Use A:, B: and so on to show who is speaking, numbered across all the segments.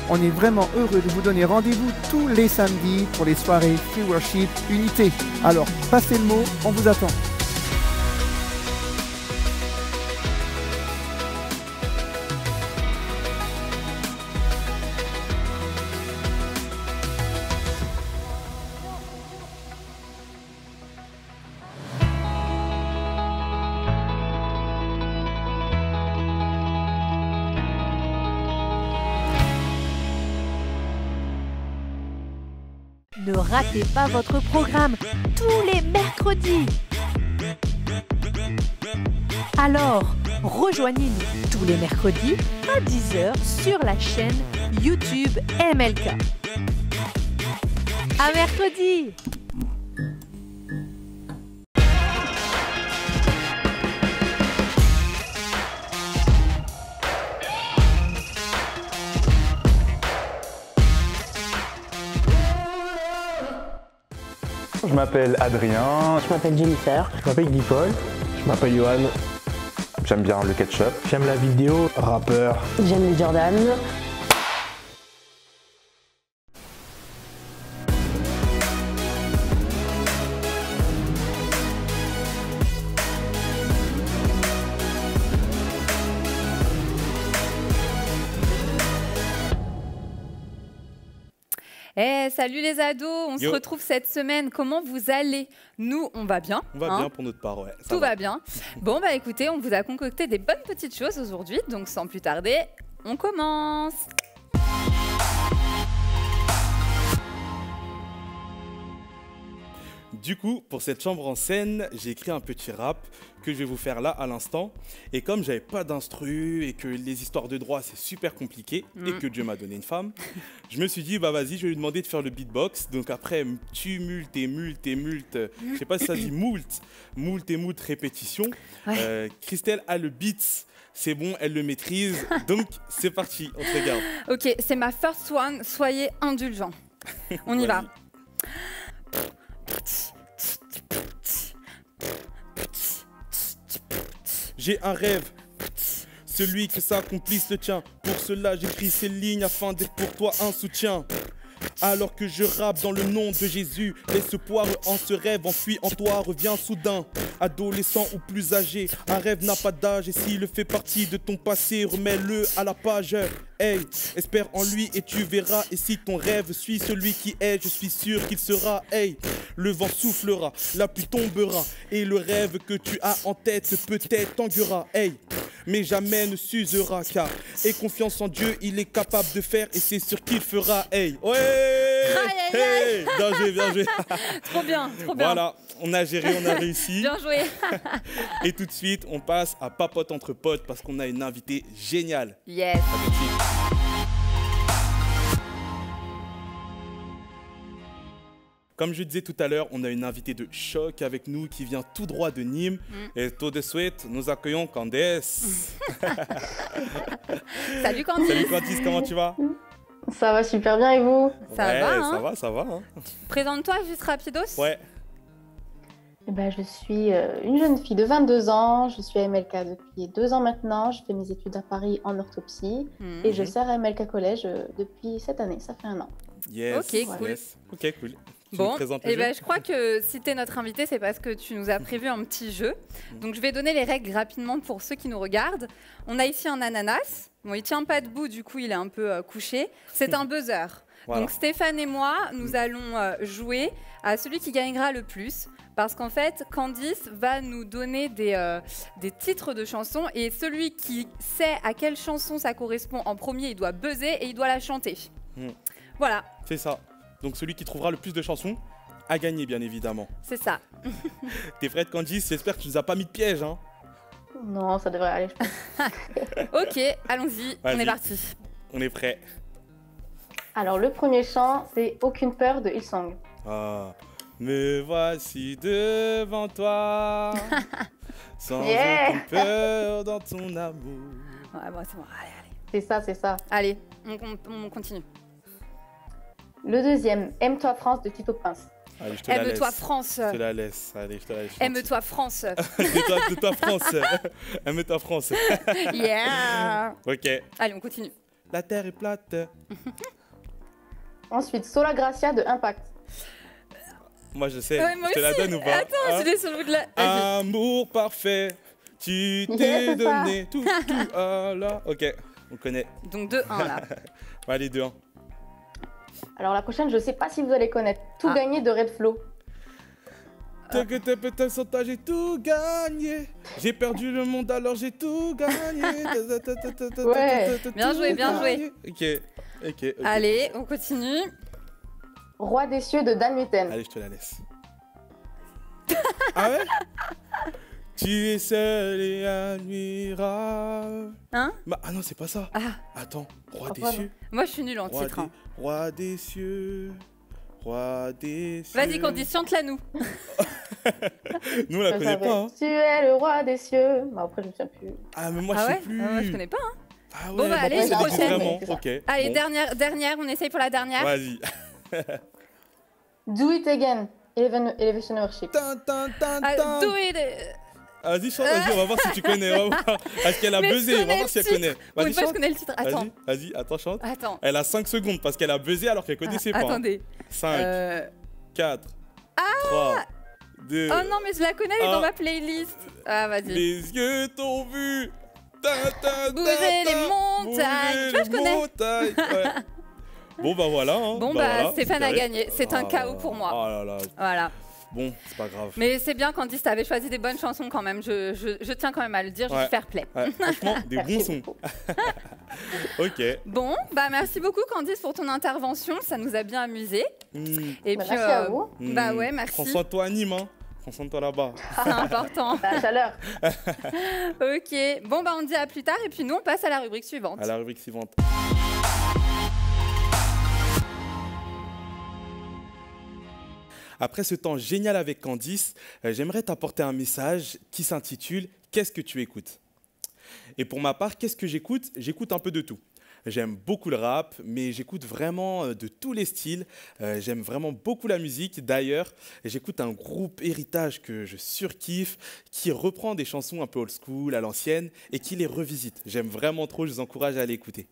A: On est vraiment heureux de vous donner rendez-vous tous les samedis pour les soirées Free Worship Unité. Alors, passez le mot, on vous attend.
B: Ne ratez pas votre programme tous les mercredis. Alors, rejoignez-nous tous les mercredis à 10 h sur la chaîne YouTube MLK. À mercredi!
C: Je m'appelle Adrien.
D: Je m'appelle Jennifer.
E: Je m'appelle Guy Paul.
F: Je m'appelle Johan.
C: J'aime bien le ketchup.
E: J'aime la vidéo. Rappeur.
D: J'aime les Jordan.
G: Eh, salut les ados, on se retrouve cette semaine. Comment vous allez? Nous, on va bien.
F: On va bien pour notre part, ouais.
G: Tout va bien. Bon, bah écoutez, on vous a concocté des bonnes petites choses aujourd'hui. Donc sans plus tarder, on commence.
F: Du coup, pour cette chambre en scène, j'ai écrit un petit rap que je vais vous faire là à l'instant. Et comme j'avais pas d'instru et que les histoires de droit c'est super compliqué et que Dieu m'a donné une femme, je me suis dit bah vas-y, je vais lui demander de faire le beatbox. Donc après tumulte et multe, je sais pas si ça dit moult et moult répétition. Ouais. Christelle a le beat. C'est bon, elle le maîtrise. Donc c'est parti, on se regarde.
G: Ok, c'est ma first one. Soyez indulgents. On y va.
F: J'ai un rêve, celui que s'accomplisse le tien. Pour cela j'écris ces lignes afin d'être pour toi un soutien. Alors que je rappe dans le nom de Jésus, l'espoir en ce rêve enfui en toi revient soudain. Adolescent ou plus âgé, un rêve n'a pas d'âge. Et s'il fait partie de ton passé, remets-le à la page. Hey, espère en lui et tu verras. Et si ton rêve suit celui qui est, je suis sûr qu'il sera. Hey, le vent soufflera, la pluie tombera. Et le rêve que tu as en tête peut-être tanguera. Hey, mais jamais ne s'usera car aie confiance en Dieu, il est capable de faire et c'est sûr qu'il fera. Hey, ouais, hey, bien joué, bien joué.
G: Trop bien, trop bien.
F: Voilà, on a géré, on a réussi.
G: Bien joué.
F: Et tout de suite, on passe à Papote entre potes parce qu'on a une invitée géniale.
G: Yes.
F: Comme je disais tout à l'heure, on a une invitée de choc avec nous qui vient tout droit de Nîmes. Et tout de suite, nous accueillons Candace.
G: Salut Candace.
F: Salut Candace, comment tu vas?
D: Ça va super bien et vous?
G: Ça va, hein?
F: Ça va. Hein.
G: Présente-toi juste rapidos.
F: Ouais.
D: Eh ben, je suis une jeune fille de 22 ans. Je suis à MLK depuis 2 ans maintenant. Je fais mes études à Paris en orthopsie. Et je sers à MLK Collège depuis cette année. Ça fait 1 an.
F: Yes.
G: Ok, cool.
F: Yes. Ok, cool.
G: Bon, et ben, je crois que si tu es notre invité, c'est parce que tu nous as prévu un petit jeu. Donc, je vais donner les règles rapidement pour ceux qui nous regardent. On a ici un ananas. Bon, il tient pas debout, du coup, il est un peu couché. C'est un buzzer. Voilà. Donc, Stéphane et moi, nous allons jouer à celui qui gagnera le plus. Parce qu'en fait, Candace va nous donner des titres de chansons. Et celui qui sait à quelle chanson ça correspond en premier, il doit buzzer et il doit la chanter. Voilà. C'est
F: ça. Donc celui qui trouvera le plus de chansons a gagné, bien évidemment.
G: C'est ça.
F: T'es prête, Candace? J'espère que tu nous as pas mis de piège, hein?
D: Non, ça devrait aller, je pense.
G: Ok, allons-y, on est parti.
F: On est prêt.
D: Alors, le premier chant, c'est Aucune peur de Hillsong.
F: Ah, me voici devant toi, sans aucune peur dans ton amour.
G: Ouais, bon, c'est bon, allez.
D: C'est ça, c'est ça.
G: Allez, on continue.
D: Le deuxième, Aime-toi France de Tito Prince.
G: Aime-toi France.
F: Je te la laisse. Allez, je te la laisse.
G: Aime-toi France.
F: Aime-toi France. Aime-toi France.
G: Yeah.
F: Ok.
G: Allez, on continue.
F: la terre est plate.
D: Ensuite, Sola Gracia de Impact.
F: Moi je sais,
G: Ouais, moi
F: je te la
G: aussi.
F: donne ou pas?
G: Attends,
F: Hein?
G: je l'ai sur le bout de la... Vas-y.
F: Amour parfait, tu
D: Yeah,
F: t'es
D: c'est ça.
F: donné tout, là. Ok, on connaît.
G: Donc 2-1 là.
F: Allez, 2-1.
D: Alors la prochaine, je sais pas si vous allez connaître. Tout
G: Ah.
D: gagné de Red Flow.
F: J'ai tout gagné. J'ai perdu le monde alors j'ai tout gagné.
D: Ouais.
G: Bien joué, bien joué.
F: Ok.
G: Allez, on continue.
D: Roi des cieux de Dan Muten.
F: Allez, je te la laisse. Ah ouais? Tu es seul et admirable.
G: Hein?
F: Ah non, c'est pas ça.
G: Ah,
F: Attends, roi des
D: pardon.
F: cieux.
G: moi je suis nulle en
F: Roi
G: titre. Hein.
F: Roi des cieux. Roi des cieux.
G: Vas-y, Candice, chante-la nous.
F: Nous, on la connaît pas. Hein.
D: Tu es le roi des cieux. Bah, après, je me souviens plus.
F: Ah, mais moi,
G: Ah
F: je sais
G: ouais?
F: plus.
G: Ah, moi je connais pas. Hein.
F: Ah ouais,
G: Bon, bah, allez,
F: après, ça
D: une
F: dégoûte
D: prochaine.
F: vraiment.
D: C'est ça.
F: Ok.
G: Allez,
F: bon.
G: dernière, on essaye pour la dernière.
F: Vas-y.
D: Do It Again. Elevation Worship.
F: Tin, tin, tin,
G: Ah,
F: tin.
G: do it.
F: Vas-y, chante, vas-y, on va voir si tu connais. On va voir. Est-ce qu'elle a
G: Mais je
F: buzzé? On va
G: connais
F: voir si elle
G: le titre.
F: connaît.
G: Pour
F: Vas-y,
G: une fois, je
F: chante.
G: connais le titre. Attends.
F: Vas-y, attends, chante.
G: Attends.
F: Elle a 5 secondes parce qu'elle a buzzé alors qu'elle connaissait pas.
G: Attendez.
F: 5, 4, 3, 2.
G: Oh non, mais je la connais, elle est
F: Ah.
G: dans ma playlist. Ah, vas-y.
F: Les yeux t'ont vu.
G: Bouger les montagnes. Tu vois, je connais.
F: Ouais. Bon, bah voilà. Hein.
G: Bon,
F: voilà,
G: Stéphane
F: c'est
G: a
F: carré.
G: gagné. C'est un
F: Ah,
G: KO pour moi.
F: Oh là là.
G: Voilà.
F: Bon, c'est pas grave.
G: Mais c'est bien, Candice, t'avais choisi des bonnes chansons quand même. Je tiens quand même à le dire, je
F: Ouais.
G: suis fair play.
F: Ouais, franchement, des bons sons.
D: beaucoup.
F: Ok.
G: Bon, bah merci beaucoup, Candice, pour ton intervention. Ça nous a bien amusé.
F: Hmm,
G: Et
D: Bah,
G: puis,
D: merci à vous.
G: bah ouais, merci.
F: Prends soin de toi, Nîmes. Hein. Prends soin de toi là-bas.
G: C'est important.
D: La chaleur.
G: Ok. Bon, bah on dit à plus tard. Et puis nous, on passe à la rubrique suivante.
F: À la rubrique suivante. Après ce temps génial avec Candice, j'aimerais t'apporter un message qui s'intitule « Qu'est-ce que tu écoutes ?» Et pour ma part, qu'est-ce que j'écoute? J'écoute un peu de tout. J'aime beaucoup le rap, mais j'écoute vraiment de tous les styles. J'aime vraiment beaucoup la musique. D'ailleurs, j'écoute un groupe Héritage que je surkiffe, qui reprend des chansons un peu old school, à l'ancienne, et qui les revisite. J'aime vraiment trop, je vous encourage à l'écouter.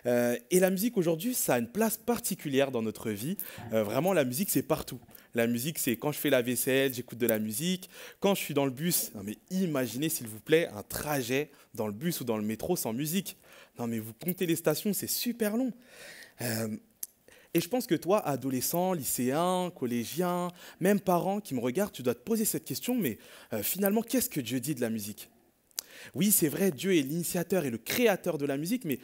F: Et la musique aujourd'hui, ça a une place particulière dans notre vie. Vraiment, la musique, c'est partout. La musique, c'est quand je fais la vaisselle, j'écoute de la musique. Quand je suis dans le bus, non mais imaginez s'il vous plaît un trajet dans le bus ou dans le métro sans musique. Non mais vous comptez les stations, c'est super long. Et je pense que toi, adolescent, lycéen, collégien, même parent qui me regarde, tu dois te poser cette question, mais finalement, qu'est-ce que Dieu dit de la musique ? Oui, c'est vrai, Dieu est l'initiateur et le créateur de la musique, mais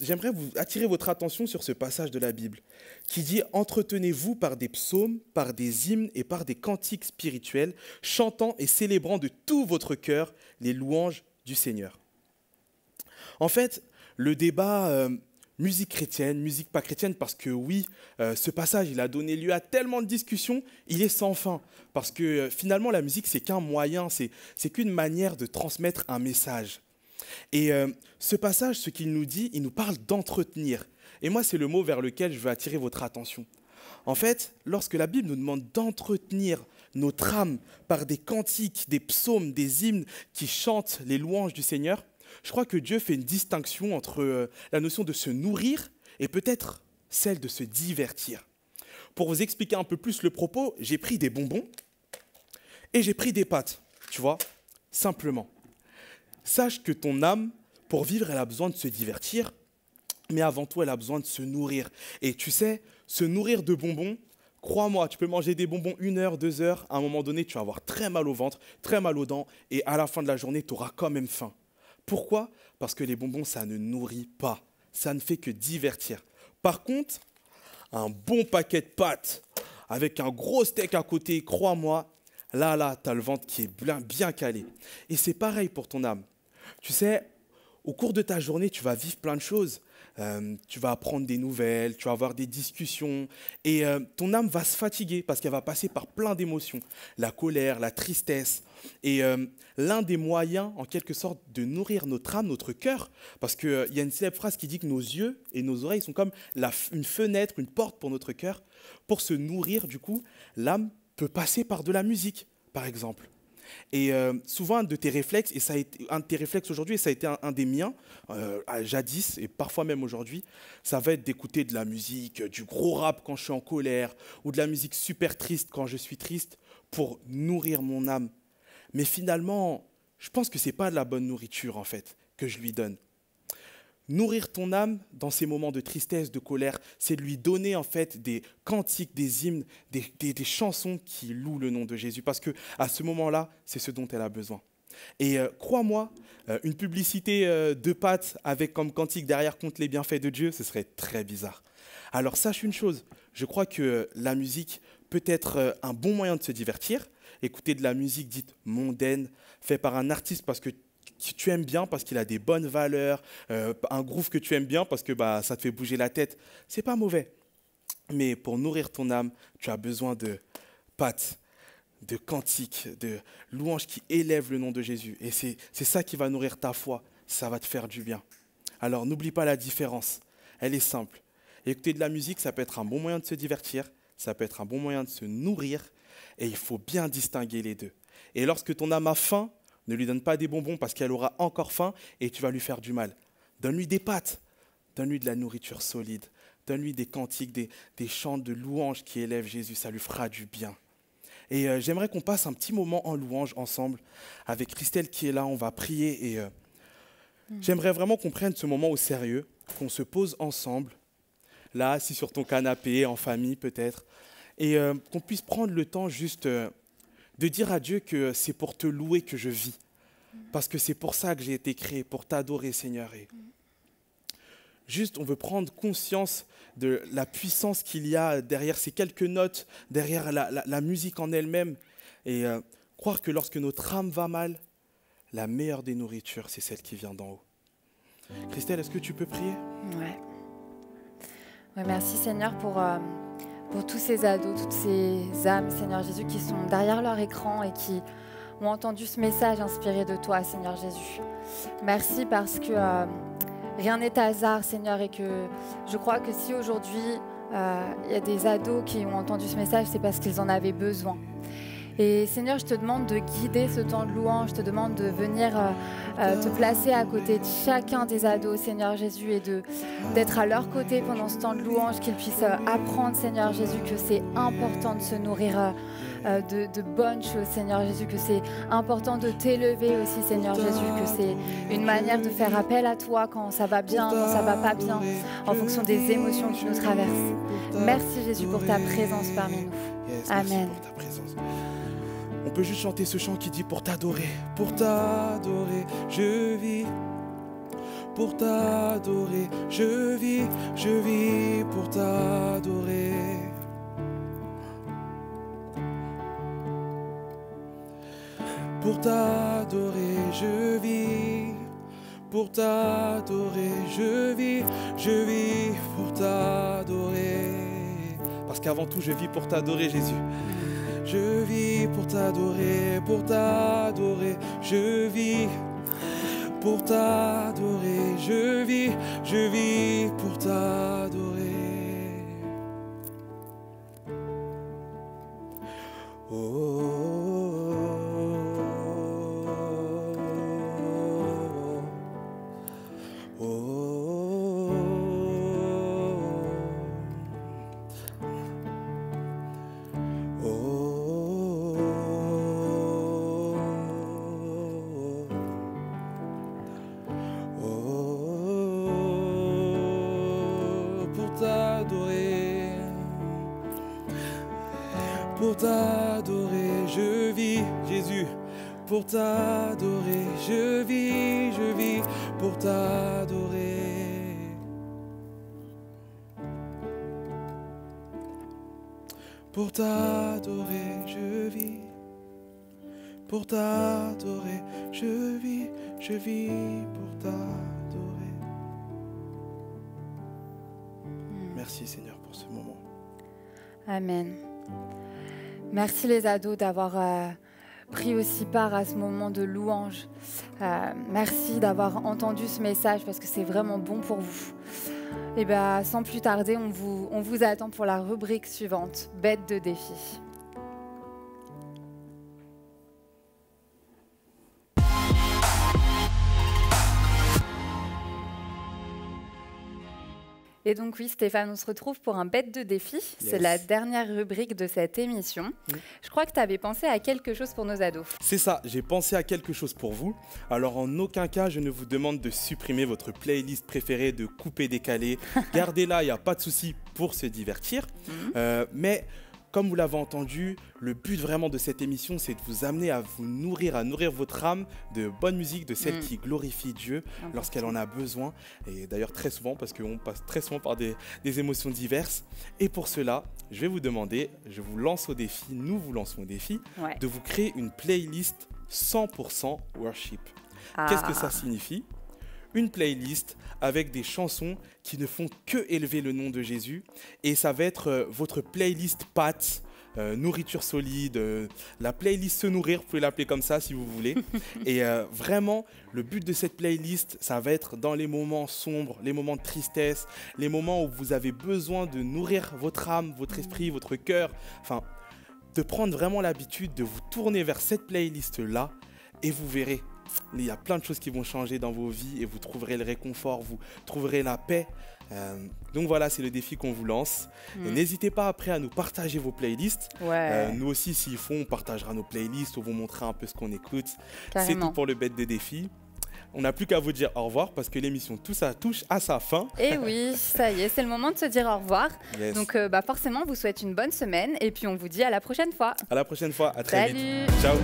F: j'aimerais vous attirer votre attention sur ce passage de la Bible qui dit « Entretenez-vous par des psaumes, par des hymnes et par des cantiques spirituels, chantant et célébrant de tout votre cœur les louanges du Seigneur. » En fait, le débat musique chrétienne, musique pas chrétienne, parce que oui, ce passage, il a donné lieu à tellement de discussions, il est sans fin. Parce que finalement, la musique, c'est qu'un moyen, c'est qu'une manière de transmettre un message. Et ce passage, ce qu'il nous dit, il nous parle d'entretenir. Et moi, c'est le mot vers lequel je veux attirer votre attention. En fait, lorsque la Bible nous demande d'entretenir notre âme par des cantiques, des psaumes, des hymnes qui chantent les louanges du Seigneur, je crois que Dieu fait une distinction entre la notion de se nourrir et peut-être celle de se divertir. Pour vous expliquer un peu plus le propos, j'ai pris des bonbons et j'ai pris des pâtes, tu vois, simplement. Sache que ton âme, pour vivre, elle a besoin de se divertir, mais avant tout, elle a besoin de se nourrir. Et tu sais, se nourrir de bonbons, crois-moi, tu peux manger des bonbons 1 heure, 2 heures, à un moment donné, tu vas avoir très mal au ventre, très mal aux dents, et à la fin de la journée, tu auras quand même faim. Pourquoi ? Parce que les bonbons, ça ne nourrit pas. Ça ne fait que divertir. Par contre, un bon paquet de pâtes avec un gros steak à côté, crois-moi, là, tu as le ventre qui est bien calé. Et c'est pareil pour ton âme. Tu sais, au cours de ta journée, tu vas vivre plein de choses. Tu vas apprendre des nouvelles, tu vas avoir des discussions et ton âme va se fatiguer parce qu'elle va passer par plein d'émotions. La colère, la tristesse. Et l'un des moyens, en quelque sorte, de nourrir notre âme, notre cœur, parce qu'il y a une célèbre phrase qui dit que nos yeux et nos oreilles sont comme une fenêtre, une porte pour notre cœur. Pour se nourrir, du coup, l'âme peut passer par de la musique, par exemple. Et souvent, un de tes réflexes, et ça a été un de tes réflexes aujourd'hui, et ça a été un des miens, jadis, et parfois même aujourd'hui, ça va être d'écouter de la musique, du gros rap quand je suis en colère, ou de la musique super triste quand je suis triste, pour nourrir mon âme. Mais finalement, je pense que ce n'est pas de la bonne nourriture, en fait, que je lui donne. Nourrir ton âme dans ces moments de tristesse, de colère, c'est lui donner en fait des cantiques, des hymnes, des chansons qui louent le nom de Jésus. Parce qu'à ce moment-là, c'est ce dont elle a besoin. Et crois-moi, une publicité de pâtes avec comme cantique derrière contre les bienfaits de Dieu, ce serait très bizarre. Alors sache une chose, je crois que la musique peut être un bon moyen de se divertir. Écouter de la musique dite mondaine, faite par un artiste parce que tu aimes bien, parce qu'il a des bonnes valeurs, un groove que tu aimes bien parce que ça te fait bouger la tête, c'est pas mauvais. Mais pour nourrir ton âme, tu as besoin de pâtes, de cantiques, de louanges qui élèvent le nom de Jésus. Et c'est ça qui va nourrir ta foi, ça va te faire du bien. Alors n'oublie pas la différence, elle est simple. Écouter de la musique, ça peut être un bon moyen de se divertir, ça peut être un bon moyen de se nourrir, et il faut bien distinguer les deux. Et lorsque ton âme a faim, ne lui donne pas des bonbons parce qu'elle aura encore faim et tu vas lui faire du mal. Donne-lui des pâtes, donne-lui de la nourriture solide, donne-lui des cantiques, des chants de louanges qui élèvent Jésus, ça lui fera du bien. Et j'aimerais qu'on passe un petit moment en louange ensemble avec Christelle qui est là, on va prier et j'aimerais vraiment qu'on prenne ce moment au sérieux, qu'on se pose ensemble, là, assis sur ton canapé, en famille peut-être, et qu'on puisse prendre le temps juste de dire à Dieu que c'est pour te louer que je vis. Parce que c'est pour ça que j'ai été créé, pour t'adorer, Seigneur. Et juste, on veut prendre conscience de la puissance qu'il y a derrière ces quelques notes, derrière la musique en elle-même. Et croire que lorsque notre âme va mal, la meilleure des nourritures, c'est celle qui vient d'en haut. Christelle, est-ce que tu peux prier ?
G: Ouais, merci Seigneur pour tous ces ados, toutes ces âmes, Seigneur Jésus, qui sont derrière leur écran et qui ont entendu ce message inspiré de toi, Seigneur Jésus. Merci parce que rien n'est hasard, Seigneur, et que je crois que si aujourd'hui il y a des ados qui ont entendu ce message, c'est parce qu'ils en avaient besoin. Et Seigneur, je te demande de guider ce temps de louange, je te demande de venir te placer à côté de chacun des ados, Seigneur Jésus, et d'être à leur côté pendant ce temps de louange, qu'ils puissent apprendre, Seigneur Jésus, que c'est important de se nourrir de bonnes choses, Seigneur Jésus, que c'est important de t'élever aussi, Seigneur Jésus, que c'est une manière de faire appel à toi quand ça va bien, quand ça va pas bien, en fonction des émotions qui nous traversent. Merci Jésus pour ta présence parmi nous. Amen.
F: Pour ta présence. On peut juste chanter ce chant qui dit pour t'adorer, je vis. Pour t'adorer, je vis pour t'adorer. Pour t'adorer, je vis. Pour t'adorer, je vis pour t'adorer. Parce qu'avant tout, je vis pour t'adorer, Jésus. Je vis pour t'adorer, je vis pour t'adorer, je vis pour t'adorer. Pour t'adorer, je vis, Jésus. Pour t'adorer, je vis pour t'adorer. Pour t'adorer, je vis. Pour t'adorer, je vis pour t'adorer. Merci Seigneur pour ce moment.
G: Amen. Merci les ados d'avoir pris aussi part à ce moment de louange. Merci d'avoir entendu ce message parce que c'est vraiment bon pour vous. Et bien, sans plus tarder, on vous attend pour la rubrique suivante, bête de défi. Et donc oui Stéphane, on se retrouve pour un bête de défi. C'est la dernière rubrique de cette émission. Je crois que tu avais pensé à quelque chose pour nos ados.
F: C'est ça, j'ai pensé à quelque chose pour vous. Alors en aucun cas, je ne vous demande de supprimer votre playlist préférée, de couper, décaler. Gardez-la, il n'y a pas de souci pour se divertir. Mais comme vous l'avez entendu, le but vraiment de cette émission, c'est de vous amener à vous nourrir, à nourrir votre âme de bonne musique, de celle qui glorifie Dieu lorsqu'elle en a besoin. Et d'ailleurs très souvent, parce qu'on passe très souvent par des émotions diverses. Et pour cela, je vais vous demander, je vous lance au défi, nous vous lançons au défi, de vous créer une playlist 100% worship. Qu'est-ce que ça signifie ? Une playlist avec des chansons qui ne font que élever le nom de Jésus. Et ça va être votre playlist pâtes, nourriture solide, la playlist se nourrir, vous pouvez l'appeler comme ça si vous voulez. Et vraiment, le but de cette playlist, ça va être dans les moments sombres, les moments de tristesse, les moments où vous avez besoin de nourrir votre âme, votre esprit, votre cœur. Enfin, de prendre vraiment l'habitude de vous tourner vers cette playlist-là et vous verrez. Il y a plein de choses qui vont changer dans vos vies et vous trouverez le réconfort, vous trouverez la paix. Donc voilà, c'est le défi qu'on vous lance. N'hésitez pas après à nous partager vos playlists. Nous aussi, s'il faut, on partagera nos playlists, on vous montrera un peu ce qu'on écoute. C'est tout pour le bête de défi. On n'a plus qu'à vous dire au revoir parce que l'émission touche à sa fin.
G: Et oui, ça y est, c'est le moment de se dire au revoir. Donc forcément, on vous souhaite une bonne semaine et puis on vous dit à la prochaine fois.
F: À la prochaine fois, à très vite. Ciao.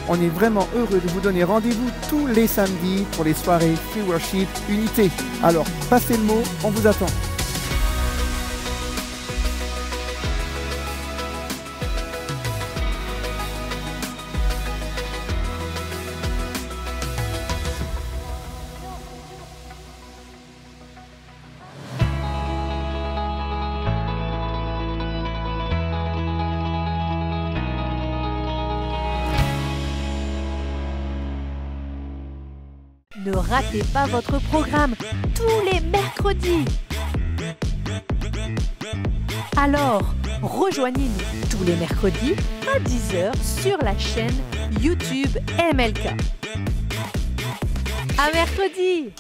A: On est vraiment heureux de vous donner rendez-vous tous les samedis pour les soirées Free Worship Unité. Alors, passez le mot, on vous attend.
B: Ne ratez pas votre programme tous les mercredis. Alors, rejoignez-nous tous les mercredis à 10h sur la chaîne YouTube MLK. À mercredi!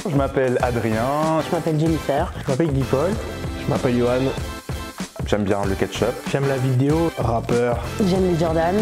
C: Je m'appelle Adrien.
H: Je m'appelle Jennifer.
E: Je m'appelle Guy Paul. Je m'appelle Johan.
C: J'aime bien le ketchup.
E: J'aime la vidéo. Rappeur.
H: J'aime les Jordan.